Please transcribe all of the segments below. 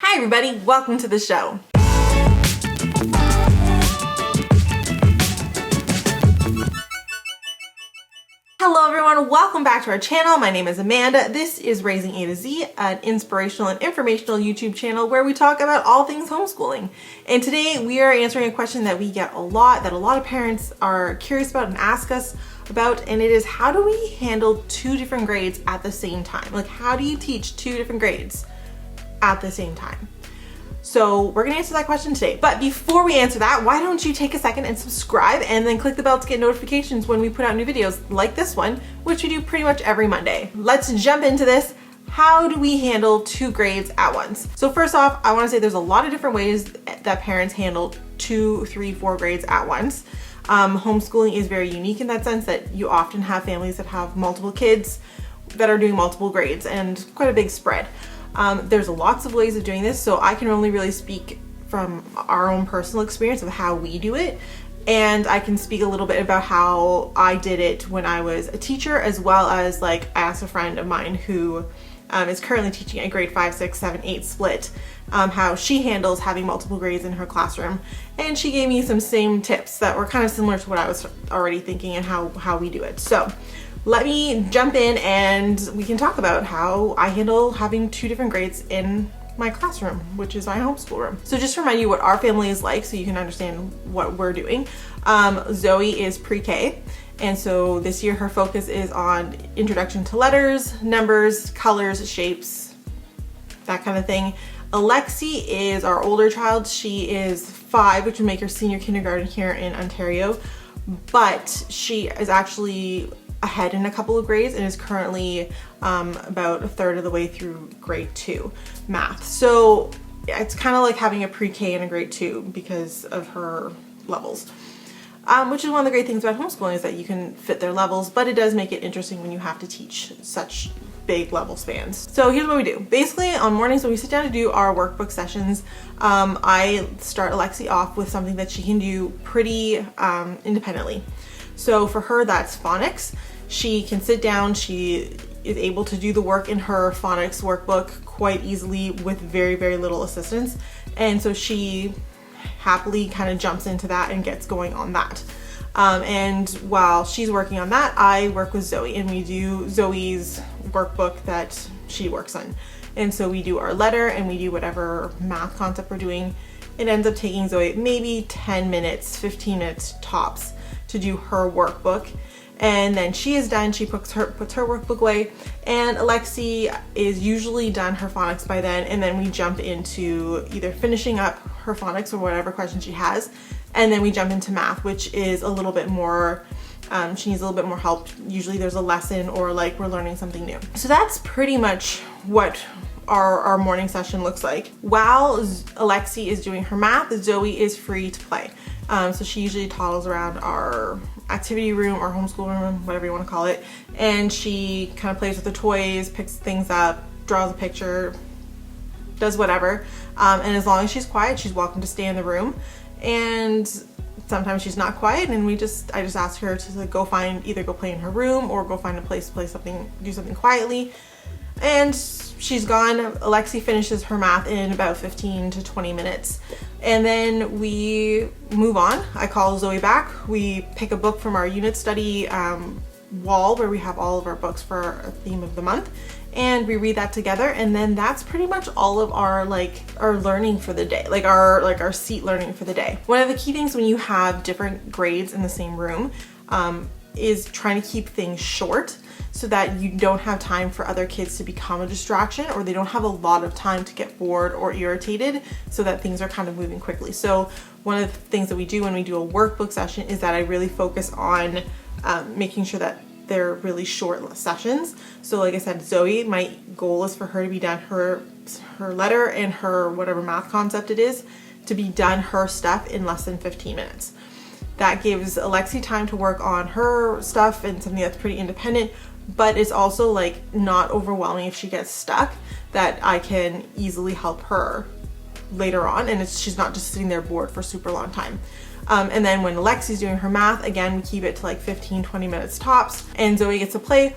Hi everybody, welcome to the show. Hello everyone, welcome back to our channel. My name is Amanda. This is Raising A to Z, an inspirational and informational YouTube channel where we talk about all things homeschooling. And today we are answering a question that we get a lot, that a lot of parents are curious about and ask us about, and it is, how do we handle two different grades at the same time? Like, how do you teach two different grades at the same time? So we're gonna answer that question today. But before we answer that, why don't you take a second and subscribe and then click the bell to get notifications when we put out new videos like this one, which we do pretty much every Monday. Let's jump into this. How do we handle two grades at once? So first off, I wanna say there's a lot of different ways that parents handle 2, 3, 4 grades at once. Homeschooling is very unique in that sense that you often have families that have multiple kids that are doing multiple grades and quite a big spread. There's lots of ways of doing this, so I can only really speak from our own personal experience of how we do it, and I can speak a little bit about how I did it when I was a teacher, as well as I asked a friend of mine who is currently teaching a grade 5, 6, 7, 8 split, how she handles having multiple grades in her classroom, and she gave me some same tips that were kind of similar to what I was already thinking and how we do it. So let me jump in and we can talk about how I handle having two different grades in my classroom, which is my homeschool room. So just to remind you what our family is like so you can understand what we're doing. Zoe is pre-K, and so this year her focus is on introduction to letters, numbers, colors, shapes, that kind of thing. Alexi is our older child. She is 5, which would make her senior kindergarten here in Ontario, but she is actually ahead in a couple of grades and is currently about a third of the way through grade 2 math. So it's kind of like having a pre-K and a grade 2 because of her levels, which is one of the great things about homeschooling, is that you can fit their levels, but it does make it interesting when you have to teach such big level spans. So here's what we do. Basically on mornings when we sit down to do our workbook sessions, I start Alexi off with something that she can do pretty independently. So for her, that's phonics. She can sit down, she is able to do the work in her phonics workbook quite easily with very, very little assistance. And so she happily kind of jumps into that and gets going on that. And while she's working on that, I work with Zoe and we do Zoe's workbook that she works on. And so we do our letter and we do whatever math concept we're doing. It ends up taking Zoe maybe 10 minutes, 15 minutes tops to do her workbook, and then she is done. She puts her workbook away, and Alexi is usually done her phonics by then, and then we jump into either finishing up her phonics or whatever question she has, and then we jump into math, which is a little bit more, she needs a little bit more help. Usually there's a lesson or we're learning something new. So that's pretty much what our morning session looks like. While Alexi is doing her math, Zoe is free to play. So she usually toddles around our activity room or homeschool room, whatever you want to call it, and she kind of plays with the toys, picks things up, draws a picture, does whatever. And as long as she's quiet, she's welcome to stay in the room. And sometimes she's not quiet, and I just ask her to either go play in her room or go find a place to play something, do something quietly. And she's gone. Alexi finishes her math in about 15 to 20 minutes. And then we move on. I call Zoe back. We pick a book from our unit study wall where we have all of our books for our theme of the month. And we read that together. And then that's pretty much all of our learning for the day, our seat learning for the day. One of the key things when you have different grades in the same room is trying to keep things short, so that you don't have time for other kids to become a distraction, or they don't have a lot of time to get bored or irritated, so that things are kind of moving quickly. So one of the things that we do when we do a workbook session is that I really focus on making sure that they're really short sessions. So like I said, Zoe, my goal is for her to be done her letter and her whatever math concept it is, to be done her stuff in less than 15 minutes. That gives Alexi time to work on her stuff and something that's pretty independent, but it's also not overwhelming if she gets stuck, that I can easily help her later on, and she's not just sitting there bored for a super long time. And then when Alexi's doing her math, again, we keep it to 15-20 minutes tops, and Zoe gets to play,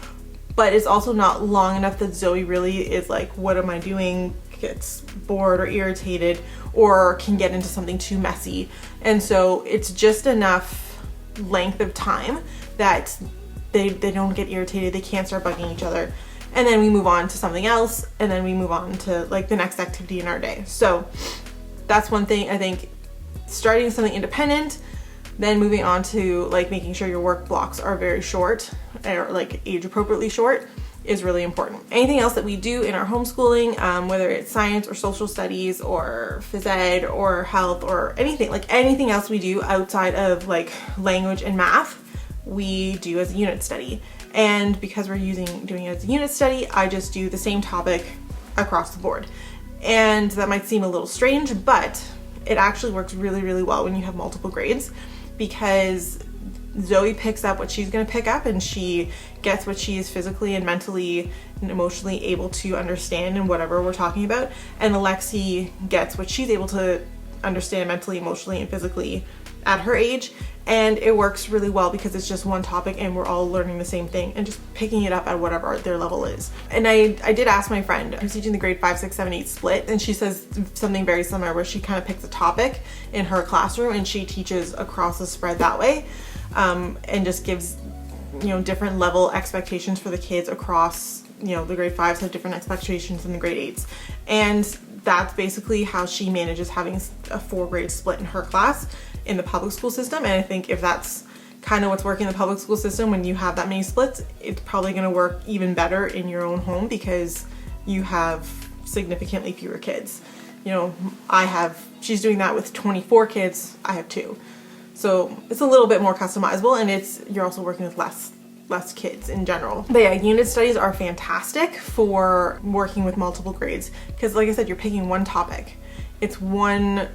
but it's also not long enough that Zoe really is what am I doing? gets bored or irritated or can get into something too messy. And so it's just enough length of time that they don't get irritated, they can't start bugging each other. And then we move on to something else, and then we move on to like the next activity in our day. So that's one thing. I think starting something independent, then moving on to like making sure your work blocks are very short or like age appropriately short is really important. Anything else that we do in our homeschooling, whether it's science or social studies or phys ed or health or anything, like anything else we do outside of like language and math, we do as a unit study. And because we're doing it as a unit study, I just do the same topic across the board. And that might seem a little strange, but it actually works really, really well when you have multiple grades, because Zoe picks up what she's going to pick up, and she gets what she is physically and mentally and emotionally able to understand in whatever we're talking about. And Alexi gets what she's able to understand mentally, emotionally, and physically at her age. And it works really well because it's just one topic and we're all learning the same thing and just picking it up at whatever their level is. And I did ask my friend who's teaching the grade 5, 6, 7, 8 split, and she says something very similar where she kind of picks a topic in her classroom and she teaches across the spread that way, and just gives, you know, different level expectations for the kids across, you know, the grade 5s have different expectations than the grade 8s. And that's basically how she manages having a 4-grade split in her class in the public school system. And I think if that's kind of what's working in the public school system, when you have that many splits, it's probably going to work even better in your own home because you have significantly fewer kids. You know, she's doing that with 24 kids, I have 2. So it's a little bit more customizable, and you're also working with less kids in general. But yeah, unit studies are fantastic for working with multiple grades because, like I said, you're picking one topic. It's one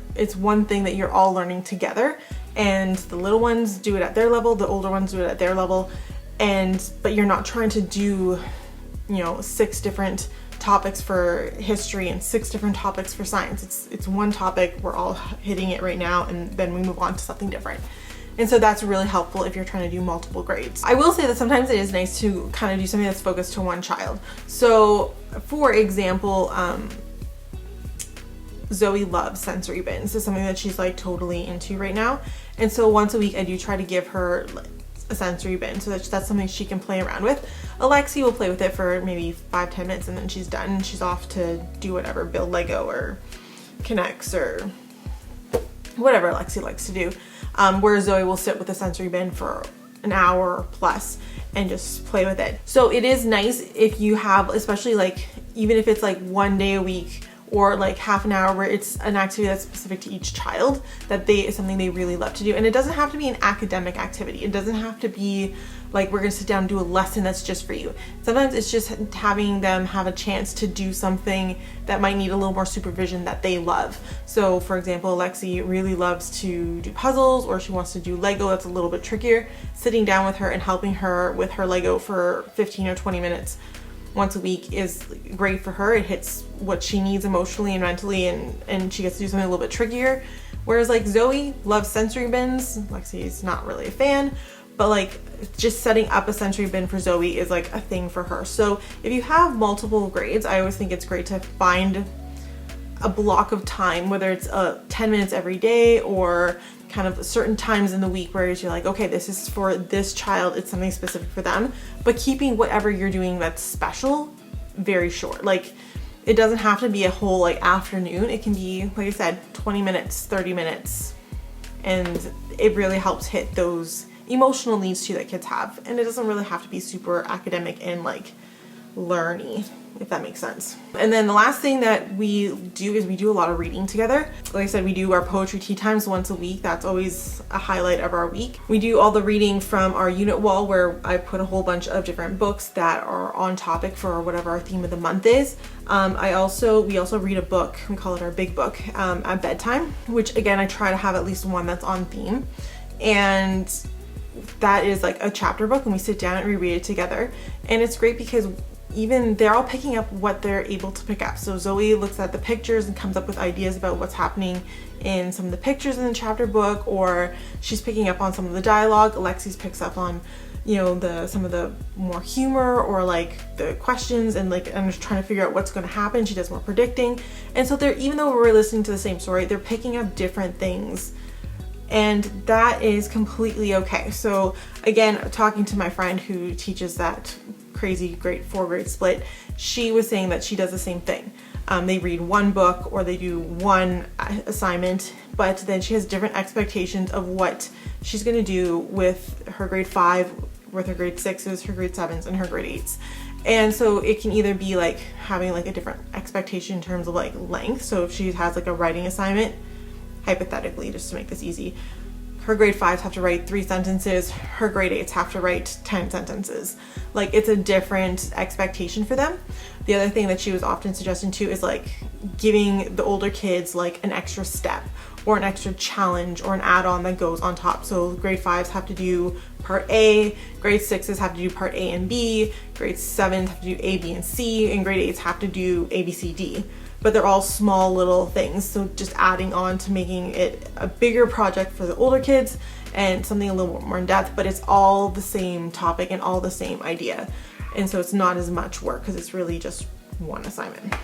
thing that you're all learning together, and the little ones do it at their level, the older ones do it at their level, but you're not trying to do, you know, 6 different topics for history and 6 different topics for science. It's one topic, we're all hitting it right now, and then we move on to something different. And so that's really helpful if you're trying to do multiple grades. I will say that sometimes it is nice to kind of do something that's focused to one child. So for example, Zoe loves sensory bins. It's something that she's like totally into right now. And so once a week I do try to give her a sensory bin so that's something she can play around with. Alexi will play with it for maybe 5-10 minutes and then she's done and she's off to do whatever, build Lego or connects or whatever Alexi likes to do. Where Zoe will sit with the sensory bin for an hour plus and just play with it. So it is nice if you have, especially like, even if it's like 1 day a week or like half an hour where it's an activity that's specific to each child, that is something they really love to do. And it doesn't have to be an academic activity. It doesn't have to be like we're gonna sit down and do a lesson that's just for you. Sometimes it's just having them have a chance to do something that might need a little more supervision that they love. So for example, Alexi really loves to do puzzles, or she wants to do Lego that's a little bit trickier. Sitting down with her and helping her with her Lego for 15 or 20 minutes once a week is great for her. It hits what she needs emotionally and mentally, and she gets to do something a little bit trickier. Whereas like Zoe loves sensory bins. Lexi's not really a fan, but like just setting up a sensory bin for Zoe is like a thing for her. So if you have multiple grades, I always think it's great to find a block of time, whether it's 10 minutes every day or kind of certain times in the week where you're like, okay, this is for this child, it's something specific for them, but keeping whatever you're doing that's special very short. Like it doesn't have to be a whole like afternoon. It can be, like I said, 20 minutes, 30 minutes. And it really helps hit those emotional needs too that kids have. And it doesn't really have to be super academic and like learny, if that makes sense. And then the last thing that we do is we do a lot of reading together. Like I said, we do our poetry tea times once a week. That's always a highlight of our week. We do all the reading from our unit wall where I put a whole bunch of different books that are on topic for whatever our theme of the month is. We also read a book, we call it our big book, at bedtime, which again, I try to have at least one that's on theme. And that is like a chapter book, and we sit down and we read it together. And it's great because even they're all picking up what they're able to pick up. So Zoe looks at the pictures and comes up with ideas about what's happening in some of the pictures in the chapter book, or she's picking up on some of the dialogue. Alexis picks up on you know, some of the more humor or like the questions and I'm just trying to figure out what's going to happen. She does more predicting. And so even though we're listening to the same story, they're picking up different things, and that is completely okay. So again, talking to my friend who teaches that crazy 4-grade split, she was saying that she does the same thing. They read one book or they do one assignment, but then she has different expectations of what she's going to do with her grade 5, with her grade 6s, her grade 7s, and her grade 8s. And so it can either be like having like a different expectation in terms of like length. So if she has like a writing assignment, hypothetically, just to make this easy, her grade 5s have to write 3 sentences, her grade 8s have to write 10 sentences. Like, it's a different expectation for them. The other thing that she was often suggesting too is like giving the older kids like an extra step or an extra challenge or an add-on that goes on top. So grade 5s have to do part A, grade 6s have to do part A and B, grade 7s have to do A, B, and C, and grade 8s have to do A, B, C, D. But they're all small little things, so just adding on to making it a bigger project for the older kids and something a little more in depth, but it's all the same topic and all the same idea. And so it's not as much work because it's really just one assignment.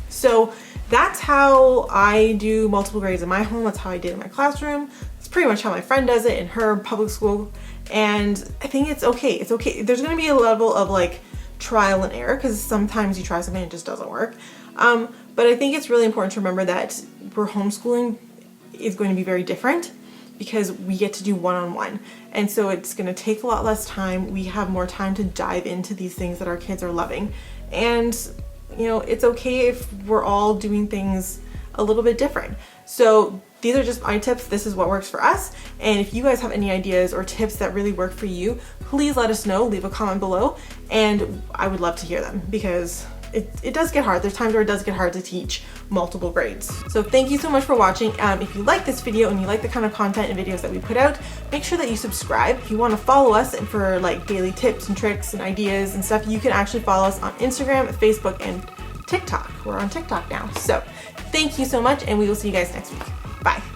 So that's how I do multiple grades in my home. That's how I did in my classroom. It's pretty much how my friend does it in her public school. And I think it's okay. It's okay. There's going to be a level of like trial and error because sometimes you try something and it just doesn't work. But I think it's really important to remember that we're homeschooling is going to be very different because we get to do one-on-one. And so it's going to take a lot less time. We have more time to dive into these things that our kids are loving. And, you know, it's okay if we're all doing things a little bit different. So these are just my tips. This is what works for us. And if you guys have any ideas or tips that really work for you, please let us know. Leave a comment below. And I would love to hear them because it does get hard. There's times where it does get hard to teach multiple grades. So thank you so much for watching. If you like this video and you like the kind of content and videos that we put out, make sure that you subscribe. If you want to follow us and for like daily tips and tricks and ideas and stuff, you can actually follow us on Instagram, Facebook, and TikTok. We're on TikTok now. So thank you so much, and we will see you guys next week. Bye.